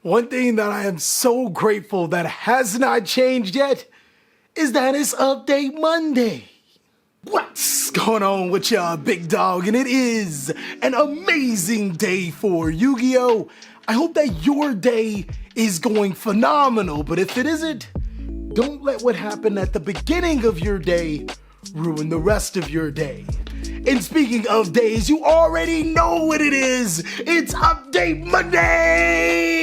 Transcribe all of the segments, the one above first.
One thing that I am so grateful that has not changed yet is that it's Update Monday. What's going on with y'all, big dog? And it is an amazing day for Yu-Gi-Oh! I hope that your day is going phenomenal, but if it isn't, don't let what happened at the beginning of your day ruin the rest of your day. And speaking of days, you already know what it is. It's Update Monday!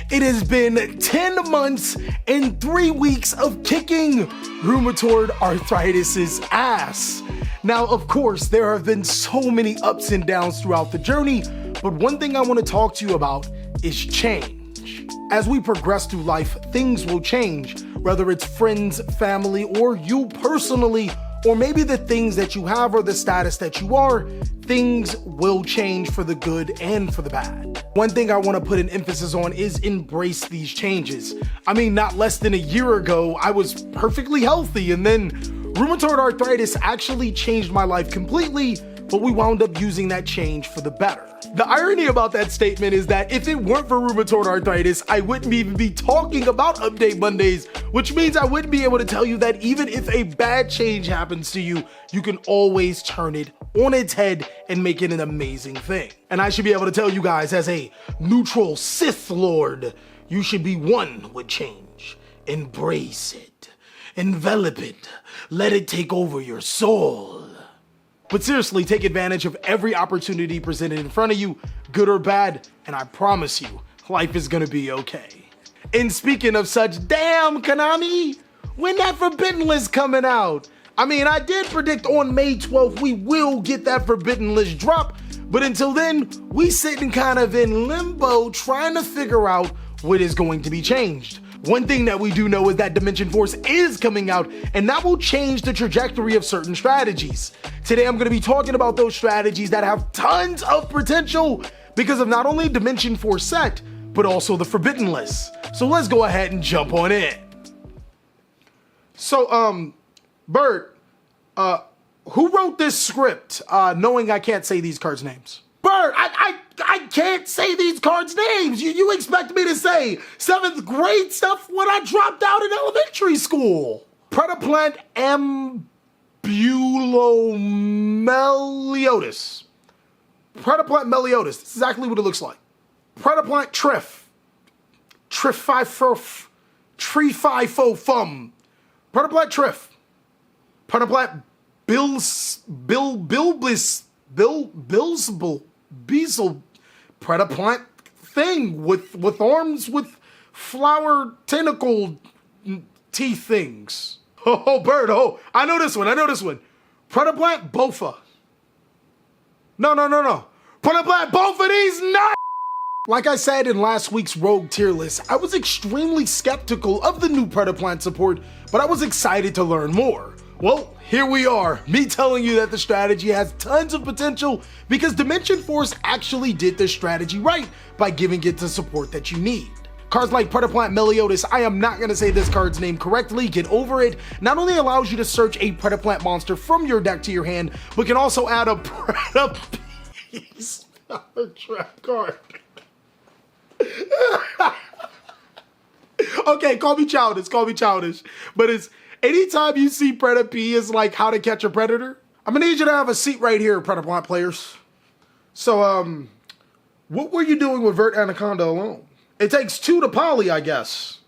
It has been 10 months and 3 weeks of kicking rheumatoid arthritis' ass. Now, of course, there have been so many ups and downs throughout the journey, but one thing I want to talk to you about is change. As we progress through life, things will change, whether it's friends, family, or you personally, or maybe the things that you have or the status that you are, things will change for the good and for the bad. One thing I want to put an emphasis on is embrace these changes. I mean, not less than a year ago, I was perfectly healthy, and then rheumatoid arthritis actually changed my life completely, but we wound up using that change for the better. The irony about that statement is that if it weren't for rheumatoid arthritis, I wouldn't even be talking about Update Mondays, which means I wouldn't be able to tell you that even if a bad change happens to you, you can always turn it on its head and make it an amazing thing. And I should be able to tell you guys, as a neutral Sith Lord, you should be one with change. Embrace it, envelop it, let it take over your soul. But seriously, take advantage of every opportunity presented in front of you, good or bad, and I promise you, life is gonna be okay. And speaking of such, damn, Konami, when that Forbidden List coming out? I mean, I did predict on May 12th we will get that Forbidden List drop, but until then, we sitting kind of in limbo trying to figure out what is going to be changed. One thing that we do know is that Dimension Force is coming out, and that will change the trajectory of certain strategies. Today, I'm going to be talking about those strategies that have tons of potential because of not only Dimension Force set, but also the Forbidden List. So let's go ahead and jump on in. So, Bert, who wrote this script, knowing I can't say these cards' names? Bert, I can't say these cards' names. You expect me to say 7th grade stuff when I dropped out in elementary school. Predaplant meliodas. Predaplant meliodas. That's exactly what it looks like. Predaplant trififo. Predaplant trif. Predaplant Beazle, Predaplant thing with arms with flower tentacle teeth things. Oh, Bird, I know this one. Predaplant Bofa. No. Predaplant Bofa, these nuts! Like I said in last week's Rogue tier list, I was extremely skeptical of the new Predaplant support, but I was excited to learn more. Well, here we are, me telling you that the strategy has tons of potential because Dimension Force actually did this strategy right by giving it the support that you need. Cards like Predaplant Meliodas, I am not going to say this card's name correctly, get over it, not only allows you to search a Predaplant monster from your deck to your hand, but can also add a Predapiece trap card. Okay, call me childish, but it's anytime you see Predapiece is like how to catch a predator. I'm gonna need you to have a seat right here, Predaplant players. So, what were you doing with Vert Anaconda alone? It takes 2 to poly, I guess.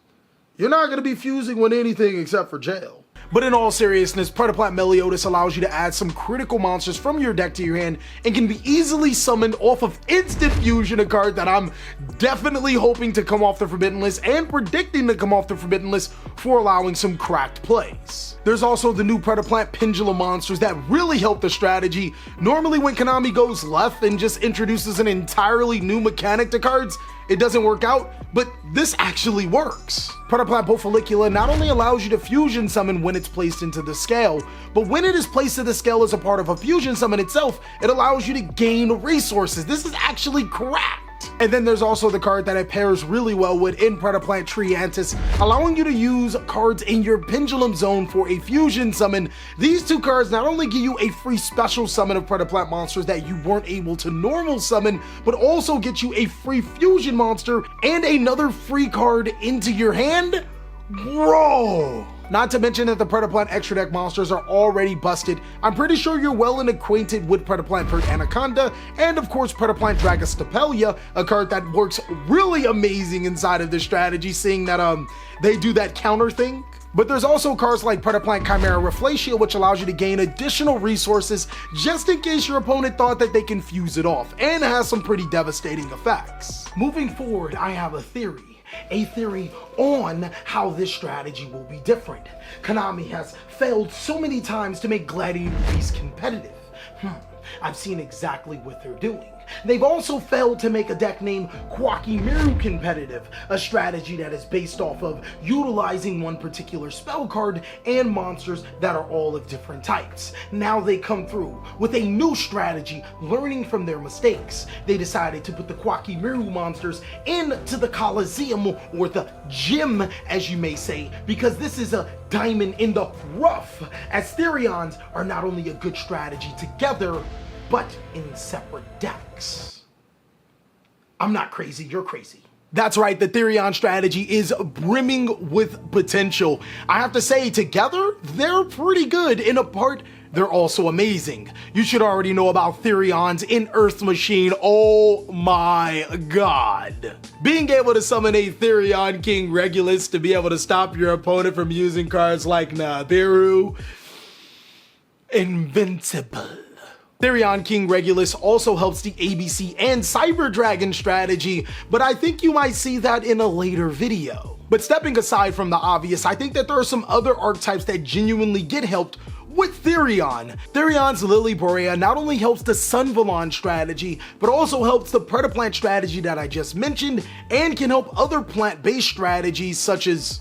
You're not gonna be fusing with anything except for jail. But in all seriousness, Predaplant Meliodas allows you to add some critical monsters from your deck to your hand and can be easily summoned off of instant fusion, a card that I'm definitely hoping to come off the Forbidden List and predicting to come off the Forbidden List for allowing some cracked plays. There's also the new Predaplant Pendulum monsters that really help the strategy. Normally when Konami goes left and just introduces an entirely new mechanic to cards, it doesn't work out, but this actually works. Predaplant Bofalicula not only allows you to fusion summon when it's placed into the scale, but when it is placed in the scale as a part of a fusion summon itself, it allows you to gain resources. This is actually cracked. And then there's also the card that it pairs really well with in Predaplant Triantis, allowing you to use cards in your Pendulum zone for a fusion summon. These two cards not only give you a free special summon of Predaplant monsters that you weren't able to normal summon, but also get you a free fusion monster and another free card into your hand. Bro! Not to mention that the Predaplant extra deck monsters are already busted. I'm pretty sure you're well and acquainted with Predaplant Pert Anaconda, and of course Predaplant Dragostapelia, a card that works really amazing inside of this strategy, seeing that they do that counter thing. But there's also cards like Predaplant Chimera Rafflesia, which allows you to gain additional resources just in case your opponent thought that they can fuse it off, and has some pretty devastating effects. Moving forward, I have a theory on how this strategy will be different. Konami has failed so many times to make Gladiator Beast competitive. I've seen exactly what they're doing. They've also failed to make a deck named Kwaki-Miru competitive, a strategy that is based off of utilizing one particular spell card and monsters that are all of different types. Now they come through with a new strategy, learning from their mistakes. They decided to put the Kwaki-Miru monsters into the Coliseum, or the gym as you may say, because this is a diamond in the rough, as Therions are not only a good strategy together, but in separate decks. I'm not crazy, you're crazy. That's right, the Therion strategy is brimming with potential. I have to say, together, they're pretty good. In a part, they're also amazing. You should already know about Therions in Earth Machine. Oh my god. Being able to summon a Therion King Regulus to be able to stop your opponent from using cards like Nabiru. Invincible. Therion King Regulus also helps the ABC and Cyber Dragon strategy, but I think you might see that in a later video. But stepping aside from the obvious, I think that there are some other archetypes that genuinely get helped with Therion. Therion's Lily Borea not only helps the Sun Valon strategy, but also helps the Predaplant strategy that I just mentioned, and can help other plant-based strategies such as,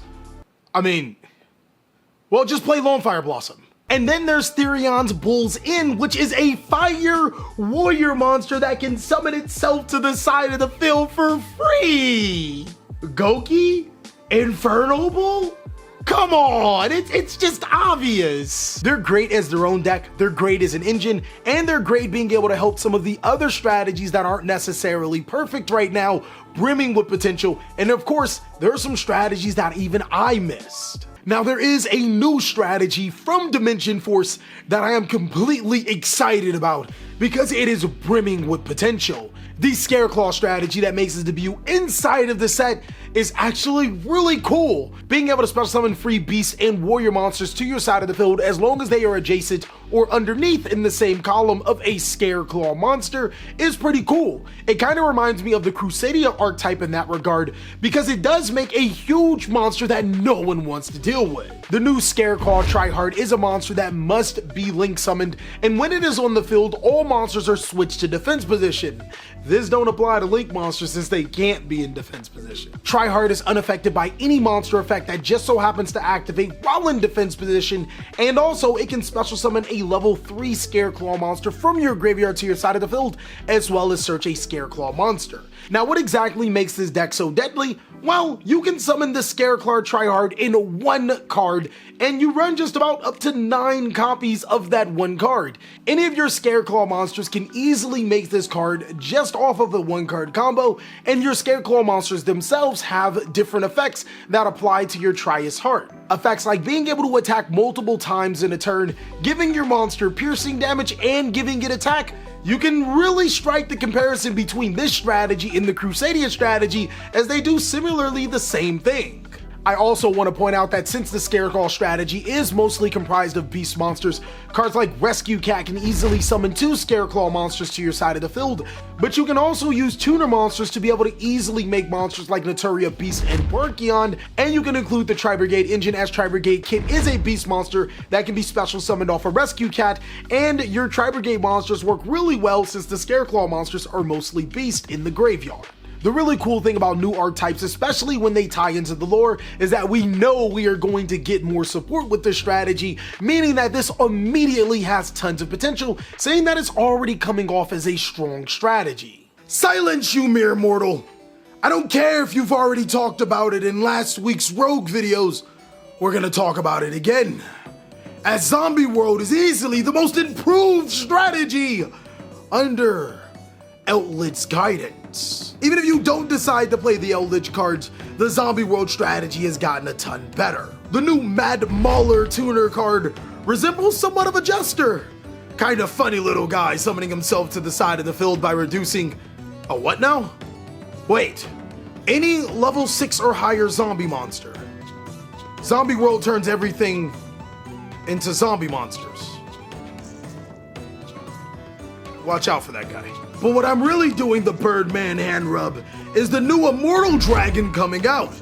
well, just play Lone Fire Blossom. And then there's Therion's Bull's Inn, which is a fire warrior monster that can summon itself to the side of the field for free. Goki? Infernal Bull? Come on, it's just obvious. They're great as their own deck, they're great as an engine, and they're great being able to help some of the other strategies that aren't necessarily perfect right now, brimming with potential. And of course, there are some strategies that even I missed. Now there is a new strategy from Dimension Force that I am completely excited about because it is brimming with potential. The Scareclaw strategy that makes its debut inside of the set is actually really cool. Being able to special summon free beasts and warrior monsters to your side of the field as long as they are adjacent or underneath in the same column of a Scareclaw monster is pretty cool. It kind of reminds me of the Crusadia archetype in that regard because it does make a huge monster that no one wants to deal with. The new Scareclaw Tryhard is a monster that must be link summoned, and when it is on the field, all monsters are switched to defense position. This don't apply to link monsters since they can't be in defense position. Tryhard is unaffected by any monster effect that just so happens to activate while in defense position, and also it can special summon a level 3 Scareclaw monster from your graveyard to your side of the field, as well as search a Scareclaw monster. Now what exactly makes this deck so deadly? Well, you can summon the Scareclaw Tryhard in one card, and you run just about up to 9 copies of that one card. Any of your Scareclaw monsters can easily make this card just off of a 1-card combo, and your Scareclaw monsters themselves have different effects that apply to your Trias Heart. Effects like being able to attack multiple times in a turn, giving your monster piercing damage, and giving it attack. You can really strike the comparison between this strategy and the Crusadia strategy, as they do similarly the same thing. I also want to point out that since the Scareclaw strategy is mostly comprised of beast monsters, cards like Rescue Cat can easily summon 2 Scareclaw monsters to your side of the field, but you can also use tuner monsters to be able to easily make monsters like Naturia Beast and Brachyon, and you can include the Tri-Brigade engine, as Tri-Brigade Kit is a beast monster that can be special summoned off a Rescue Cat, and your Tri-Brigade monsters work really well since the Scareclaw monsters are mostly beast in the graveyard. The really cool thing about new archetypes, especially when they tie into the lore, is that we know we are going to get more support with this strategy, meaning that this immediately has tons of potential, saying that it's already coming off as a strong strategy. Silence, you mere mortal. I don't care if you've already talked about it in last week's Rogue videos. We're gonna talk about it again. As Zombie World is easily the most improved strategy under Outlet's guidance. Even if you don't decide to play the Outlet cards, the Zombie World strategy has gotten a ton better. The new Mad Mauler tuner card resembles somewhat of a jester. Kind of funny little guy summoning himself to the side of the field by reducing a what now? Wait, any level 6 or higher zombie monster. Zombie World turns everything into zombie monsters. Watch out for that guy. But what I'm really doing the Birdman hand rub is the new Immortal Dragon coming out.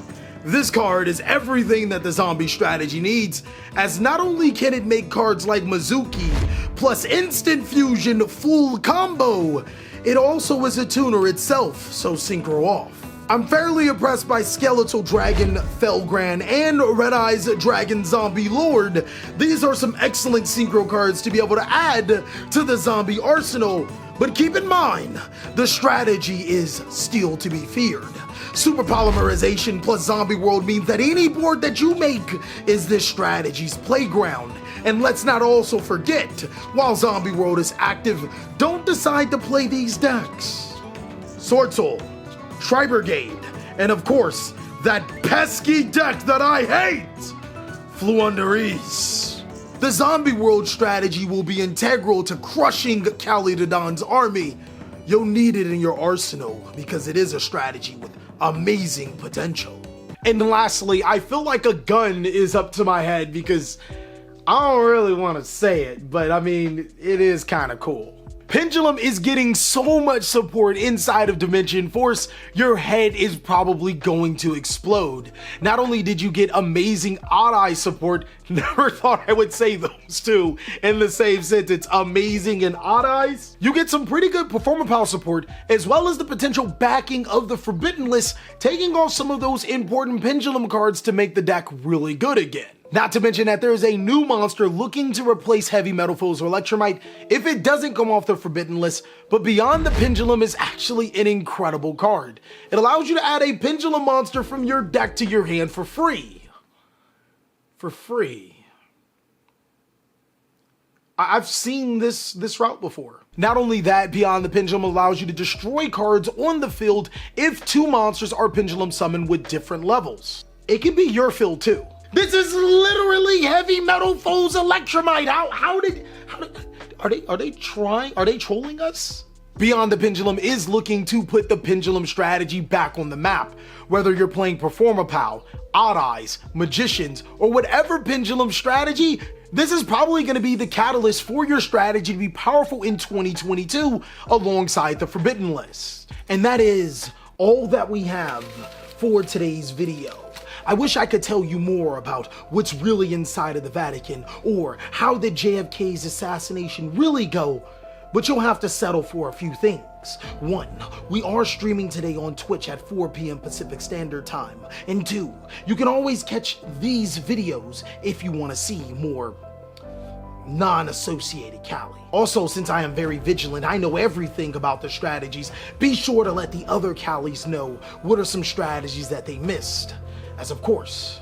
This card is everything that the zombie strategy needs, as not only can it make cards like Mizuki plus Instant Fusion full combo, it also is a tuner itself, so synchro off. I'm fairly impressed by Skeletal Dragon Felgran and Red Eyes Dragon Zombie Lord. These are some excellent synchro cards to be able to add to the zombie arsenal, but keep in mind, the strategy is still to be feared. Super Polymerization plus Zombie World means that any board that you make is this strategy's playground. And let's not also forget, while Zombie World is active, don't decide to play these decks. Sword Soul, Tri Brigade, and of course, that pesky deck that I hate, Fluundereeze. The Zombie World strategy will be integral to crushing Calidodon's army. You'll need it in your arsenal because it is a strategy with amazing potential. And lastly, I feel like a gun is up to my head because I don't really want to say it, but I mean, it is kind of cool. Pendulum is getting so much support inside of Dimension Force, your head is probably going to explode. Not only did you get amazing Odd Eye support, never thought I would say those two in the same sentence, amazing and Odd Eyes, you get some pretty good Performapal support, as well as the potential backing of the Forbidden List, taking off some of those important Pendulum cards to make the deck really good again. Not to mention that there is a new monster looking to replace Heavy Metal Foes or Electromite if it doesn't come off the Forbidden List, but Beyond the Pendulum is actually an incredible card. It allows you to add a Pendulum monster from your deck to your hand for free. For free. I've seen this route before. Not only that, Beyond the Pendulum allows you to destroy cards on the field if 2 monsters are Pendulum summoned with different levels. It can be your field too. This is literally Heavy Metal Foes Electromite. Are they trolling us? Beyond the Pendulum is looking to put the Pendulum strategy back on the map. Whether you're playing Performapal, Odd Eyes, Magicians, or whatever Pendulum strategy, this is probably going to be the catalyst for your strategy to be powerful in 2022 alongside the Forbidden List. And that is all that we have for today's video. I wish I could tell you more about what's really inside of the Vatican or how did JFK's assassination really go, but you'll have to settle for a few things. 1, we are streaming today on Twitch at 4 p.m. Pacific Standard Time. And 2, you can always catch these videos if you want to see more non-associated Cali. Also, since I am very vigilant, I know everything about the strategies, be sure to let the other Calis know what are some strategies that they missed. As of course,